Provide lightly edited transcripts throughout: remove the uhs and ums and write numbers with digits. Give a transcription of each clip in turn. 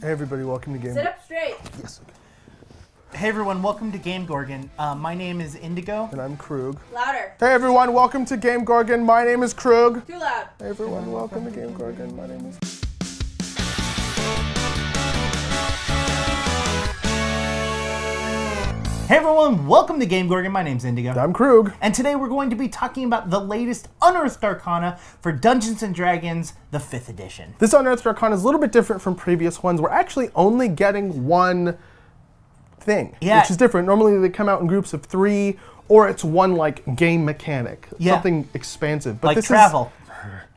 Hey everybody, welcome to Game. Sit up straight. Yes. Hey everyone, welcome to GameGorgon. My name is Indigo. And I'm Krug. Louder. Hey everyone, welcome to GameGorgon. My name is Krug. Too loud. Hey everyone, welcome to GameGorgon. My name is. Hey everyone, welcome to GameGorgon. My name's Indigo. I'm Krug. And today we're going to be talking about the latest Unearthed Arcana for Dungeons & Dragons, the 5th edition. This Unearthed Arcana is a little bit different from previous ones. We're actually only getting one thing, which is different. Normally they come out in groups of 3, or it's one like game mechanic, something expansive. But like this travel.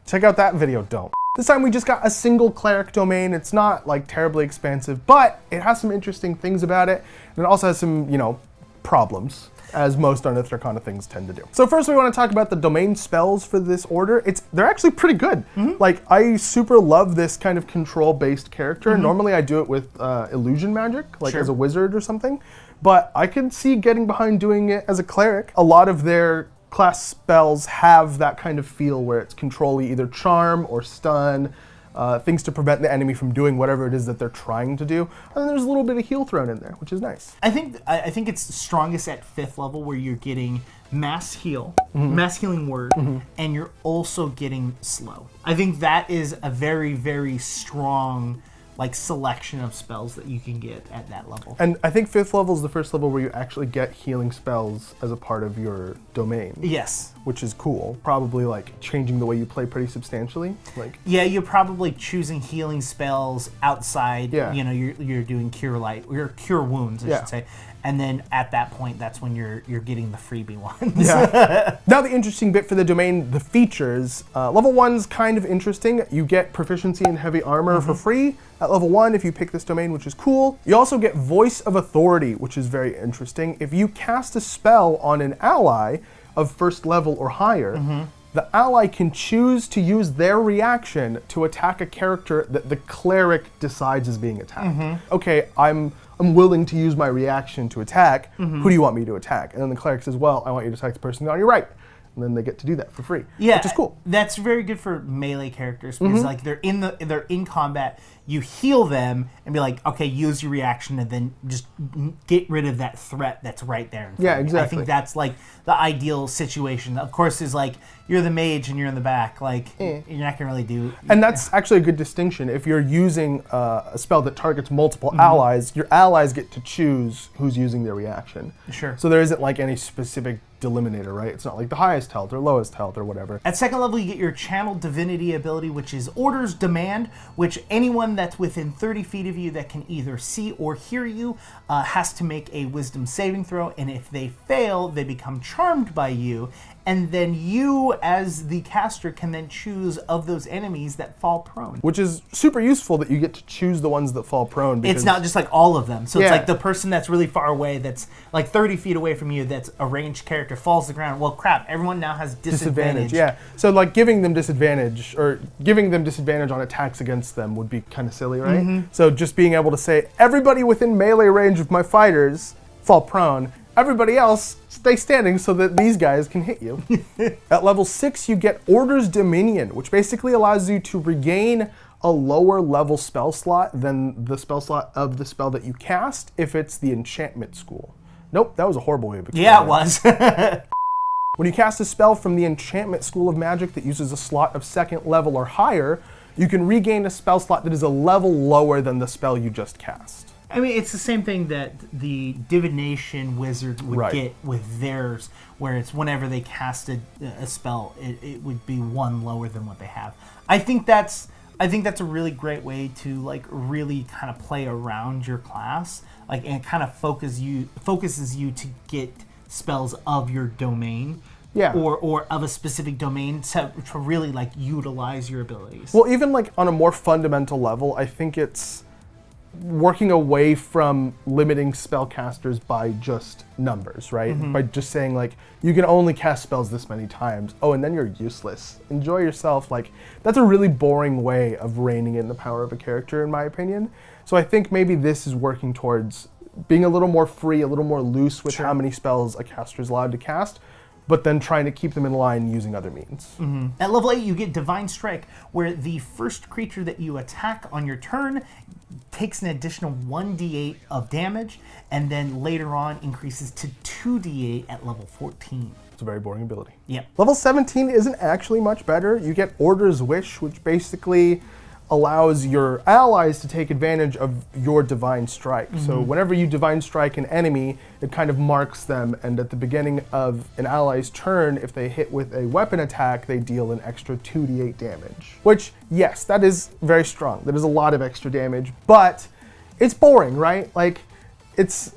Check out that video, don't. This time we just got a single cleric domain. It's not like terribly expansive, but it has some interesting things about it. And it also has some, problems, as most Unearthed Arcana things tend to do. So first we want to talk about the domain spells for this order. They're actually pretty good. Like, I super love this kind of control-based character. Normally I do it with illusion magic, like as a wizard or something. But I can see getting behind doing it as a cleric. A lot of their class spells have that kind of feel where it's control-y, either charm or stun, things to prevent the enemy from doing whatever it is that they're trying to do. And then there's a little bit of heal thrown in there, which is nice. I think it's strongest at 5th level where you're getting mass heal, mass healing word, and you're also getting slow. I think that is a very, very strong selection of spells that you can get at that level. And I think 5th level is the first level where you actually get healing spells as a part of your domain. Yes. Which is cool. Probably changing the way you play pretty substantially. Yeah, you're probably choosing healing spells outside. Yeah. You're doing cure light, or cure wounds, I should say. And then at that point, that's when you're getting the freebie ones. Yeah. Now the interesting bit for the domain, the features. Level 1's kind of interesting. You get proficiency in heavy armor for free at level 1 if you pick this domain, which is cool. You also get Voice of Authority, which is very interesting. If you cast a spell on an ally of 1st level or higher, the ally can choose to use their reaction to attack a character that the cleric decides is being attacked. Okay, I'm willing to use my reaction to attack. Who do you want me to attack? And then the cleric says, well, I want you to attack the person on your right. And then they get to do that for free, which is cool. That's very good for melee characters because they're in combat. You heal them and be like, okay, use your reaction, and then just get rid of that threat that's right there. In front of you. Exactly. I think that's the ideal situation. Of course, is you're the mage and you're in the back. You're not gonna really do. And that's actually a good distinction. If you're using a spell that targets multiple allies, your allies get to choose who's using their reaction. Sure. So there isn't any specific delimitator, right? It's not like the highest health or lowest health or whatever. At 2nd level, you get your Channel Divinity ability, which is Order's Demand, which anyone that's within 30 feet of you that can either see or hear you has to make a Wisdom saving throw, and if they fail, they become charmed by you, and then you, as the caster, can then choose of those enemies that fall prone. Which is super useful that you get to choose the ones that fall prone. Because it's not just all of them. So it's the person that's really far away, that's 30 feet away from you, that's a ranged character, falls to the ground. Well, crap, everyone now has disadvantage. Yeah. So giving them disadvantage on attacks against them would be kind of silly, right? So just being able to say, everybody within melee range of my fighters fall prone. Everybody else stay standing so that these guys can hit you. At level 6, you get Order's Dominion, which basically allows you to regain a lower level spell slot than the spell slot of the spell that you cast if it's the enchantment school. Nope, that was a horrible way of explaining it was. When you cast a spell from the enchantment school of magic that uses a slot of 2nd level or higher, you can regain a spell slot that is a level lower than the spell you just cast. I mean, it's the same thing that the divination wizard would get with theirs, where it's whenever they cast a spell, it would be 1 lower than what they have. I think that's a really great way to really kind of play around your class, and kind of focuses you to get spells of your domain. Yeah. Or of a specific domain to really utilize your abilities. Well, even on a more fundamental level, I think it's working away from limiting spellcasters by just numbers, right? By just saying you can only cast spells this many times. Oh, and then you're useless. Enjoy yourself. That's a really boring way of reining in the power of a character, in my opinion. So I think maybe this is working towards being a little more free, a little more loose with how many spells a caster is allowed to cast, but then trying to keep them in line using other means. At level 8, you get Divine Strike, where the first creature that you attack on your turn takes an additional 1d8 of damage, and then later on increases to 2d8 at level 14. It's a very boring ability. Yep. Level 17 isn't actually much better. You get Order's Wish, which basically allows your allies to take advantage of your Divine Strike. So whenever you Divine Strike an enemy, it kind of marks them, and at the beginning of an ally's turn, if they hit with a weapon attack, they deal an extra 2d8 damage. Which, yes, that is very strong. That is a lot of extra damage, but it's boring, right? Like, it's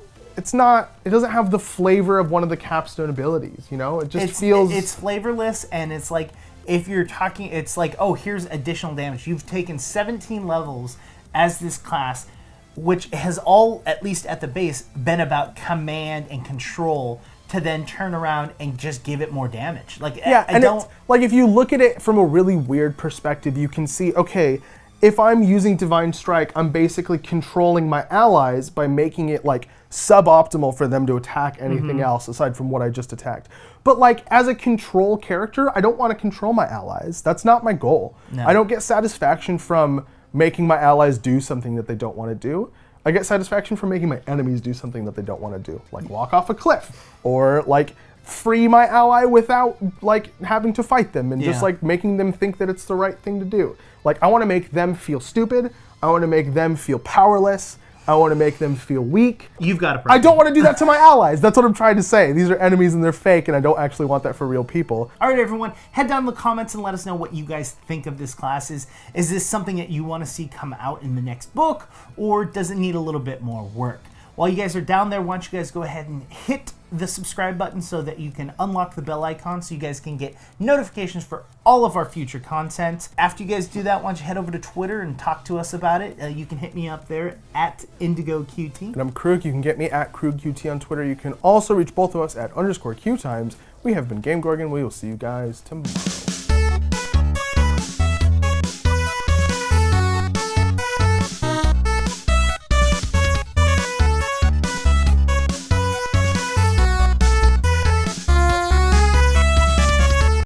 not, it doesn't have the flavor of one of the capstone abilities, you know? It just feels... It's flavorless, and it's like, if you're talking, it's like, oh, here's additional damage. You've taken 17 levels as this class, which has all, at least at the base, been about command and control, to then turn around and just give it more damage. Like, yeah, I don't... Like, if you look at it from a really weird perspective, you can see, okay, if I'm using Divine Strike, I'm basically controlling my allies by making it, like, suboptimal for them to attack anything else aside from what I just attacked. But like, as a control character, I don't want to control my allies. That's not my goal. No. I don't get satisfaction from making my allies do something that they don't want to do. I get satisfaction from making my enemies do something that they don't want to do, like walk off a cliff, or like free my ally without like having to fight them, and just like making them think that it's the right thing to do. Like, I want to make them feel stupid. I want to make them feel powerless. I want to make them feel weak. You've got a problem. I don't want to do that to my allies. That's what I'm trying to say. These are enemies and they're fake, and I don't actually want that for real people. All right, everyone, head down in the comments and let us know what you guys think of this class. Is this something that you want to see come out in the next book, or does it need a little bit more work? While you guys are down there, why don't you guys go ahead and hit the subscribe button so that you can unlock the bell icon so you guys can get notifications for all of our future content. After you guys do that, why don't you head over to Twitter and talk to us about it. You can hit me up there at IndigoQT. And I'm Krug. You can get me at KrugQT on Twitter. You can also reach both of us at _QueueTimes. We have been GameGorgon. We will see you guys tomorrow.